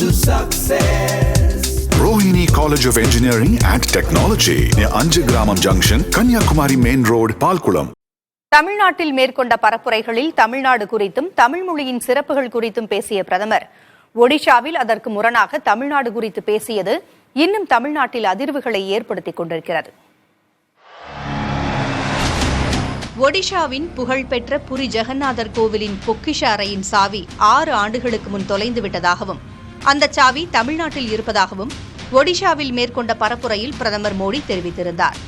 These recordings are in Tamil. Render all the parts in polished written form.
to success. Rohini College of Engineering and Technology near Anjagramam Junction, Kanyakumari Main Road, Palkulam. தமிழ்நாட்டில் மேற்கொண்ட பரப்புரைகளில் தமிழ்நாடு குறித்தும் தமிழ் மொழியின் சிறப்புகள் குறித்தும் பேசிய பிரதமர், ஒடிஷாவில் அதற்கு முரணாக தமிழ்நாடு குறித்து பேசியது இன்னும் தமிழ்நாட்டில் அதிர்வுகளை ஏற்படுத்திக் கொண்டிருக்கிறது. ஒடிஷாவின் புகழ்பெற்ற புரி ஜெகநாதர் கோவிலின் பொக்கிஷ அறையின் சாவி 6 ஆண்டுகளுக்கு முன் தொலைந்துவிட்டதாகவும் அந்த சாவி தமிழ்நாட்டில் இருப்பதாகவும் ஒடிஷாவில் மேற்கொண்ட பரப்புரையில் பிரதமர் மோடி தெரிவித்திருந்தார்.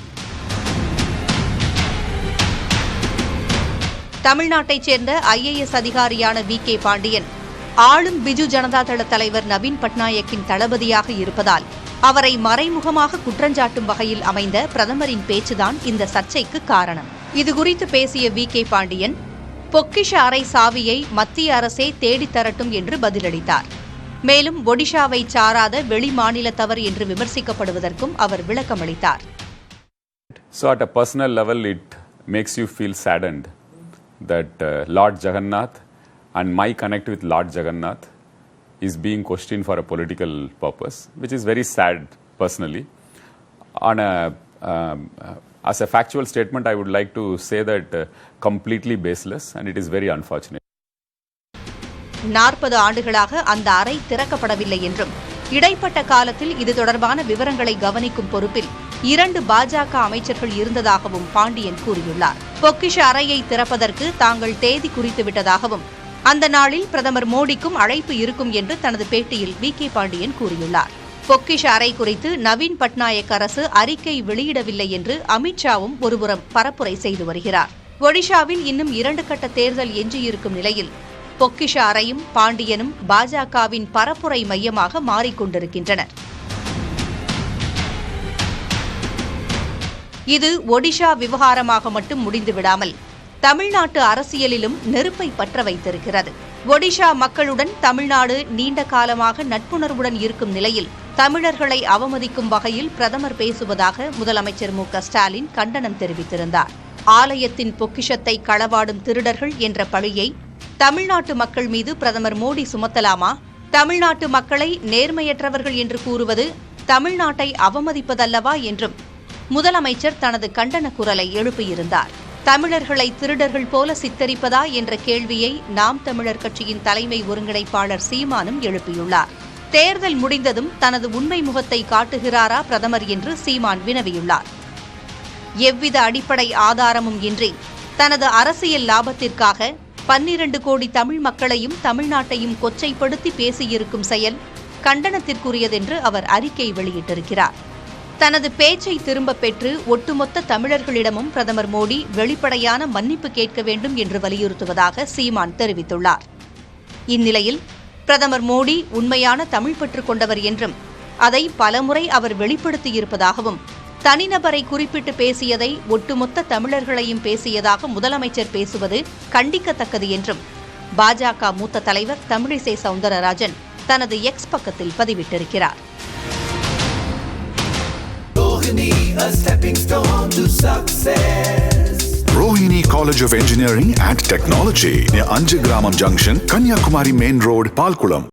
தமிழ்நாட்டைச் சேர்ந்த IAS அதிகாரியான V.K. பாண்டியன் ஆளும் பிஜு ஜனதாதள தலைவர் நவீன் பட்நாயக்கின் தளபதியாக இருப்பதால் அவரை மறைமுகமாக குற்றஞ்சாட்டும் வகையில் அமைந்த பிரதமரின் பேச்சுதான் இந்த சர்ச்சைக்கு காரணம். இதுகுறித்து பேசிய V.K. பாண்டியன், பொக்கிஷ அறை சாவியை மத்திய அரசே தேடித்தரட்டும் என்று பதிலளித்தார். மேலும் ஒடிஷாவை சாராத வெளி மாநிலத்தவர் என்று விமர்சிக்கப்படுவதற்கும் அவர் விளக்கமளித்தார். So at a personal level it makes you feel saddened that Lord Jagannath and my connect with Lord Jagannath is being questioned for a political purpose, which is very sad personally. On a as a factual statement, I would like to say that completely baseless and it is very unfortunate. 40 ஆண்டுகளாக அந்த அறை திறக்கப்படவில்லை என்றும் இடைப்பட்ட காலத்தில் இது தொடர்பான விவரங்களை கவனிக்கும் பொறுப்பில் 2 பாஜக அமைச்சர்கள் இருந்ததாகவும் பாண்டியன் கூறியுள்ளார். பொக்கிஷ அறையை திறப்பதற்கு தாங்கள் தேதி குறித்துவிட்டதாகவும் அந்த நாளில் பிரதமர் மோடிக்கும் அழைப்பு இருக்கும் என்று தனது பேட்டியில் V.K. பாண்டியன் கூறியுள்ளார். பொக்கிஷ அறை குறித்து நவீன் பட்நாயக் அரசு அறிக்கை வெளியிடவில்லை என்று அமித்ஷாவும் ஒருபுறம் பரப்புரை செய்து வருகிறார். ஒடிஷாவில் இன்னும் 2 கட்ட தேர்தல் எஞ்சியிருக்கும் நிலையில் பொக்கிஷ அறையும் பாண்டியனும் பாஜகவின் பரப்புரை மையமாக மாறிக்கொண்டிருக்கின்றனர். இது ஒடிஷா விவகாரமாக மட்டும் முடிந்துவிடாமல் தமிழ்நாட்டு அரசியலிலும் நெருப்பை பற்ற வைத்திருக்கிறது. ஒடிஷா மக்களுடன் தமிழ்நாடு நீண்ட காலமாக நட்புணர்வுடன் இருக்கும் நிலையில் தமிழர்களை அவமதிக்கும் வகையில் பிரதமர் பேசுவதாக முதலமைச்சர் மு.க. ஸ்டாலின் கண்டனம் தெரிவித்திருந்தார். ஆலயத்தின் பொக்கிஷத்தை களவாடும் திருடர்கள் என்ற பழியை தமிழ்நாட்டு மக்கள் மீது பிரதமர் மோடி சுமத்தலாமா? தமிழ்நாட்டு மக்களை நேர்மையற்றவர்கள் என்று கூறுவது தமிழ்நாட்டை அவமதிப்பதல்லவா என்றும் முதலமைச்சர் தனது கண்டன குரலை எழுப்பியிருந்தார். தமிழர்களை திருடர்கள் போல சித்தரிப்பதா என்ற கேள்வியை நாம் தமிழர் கட்சியின் தலைமை ஒருங்கிணைப்பாளர் சீமானும் எழுப்பியுள்ளார். தேர்தல் முடிந்ததும் தனது உண்மை முகத்தை காட்டுகிறாரா பிரதமர் என்று சீமான் வினவியுள்ளார். எவ்வித அடிப்படை ஆதாரமும் இன்றி தனது அரசியல் லாபத்திற்காக 12 கோடி தமிழ் மக்களையும் தமிழ்நாட்டையும் கொச்சைப்படுத்தி பேசியிருக்கும் செயல் கண்டனத்திற்குரியதென்று அவர் அறிக்கை வெளியிட்டிருக்கிறார். தனது பேச்சை திரும்பப் பெற்று ஒட்டுமொத்த தமிழர்களிடமும் பிரதமர் மோடி வெளிப்படையான மன்னிப்பு கேட்க வேண்டும் என்று வலியுறுத்துவதாக சீமான் தெரிவித்துள்ளார். இந்நிலையில் பிரதமர் மோடி உண்மையான தமிழ் பற்று கொண்டவர் என்றும் அதை பலமுறை அவர் வெளிப்படுத்தியிருப்பதாகவும் தனிநபரை குறிப்பிட்டு பேசியதை ஒட்டுமொத்த தமிழர்களையும் பேசியதாக முதலமைச்சர் பேசுவது கண்டிக்கத்தக்கது என்றும் பாஜக மூத்த தலைவர் தமிழிசை சவுந்தரராஜன் தனது எக்ஸ் பக்கத்தில் பதிவிட்டிருக்கிறார். Rohini College of Engineering and Technology near Anjagramam Junction, Kanyakumari Main Road, Palkulam.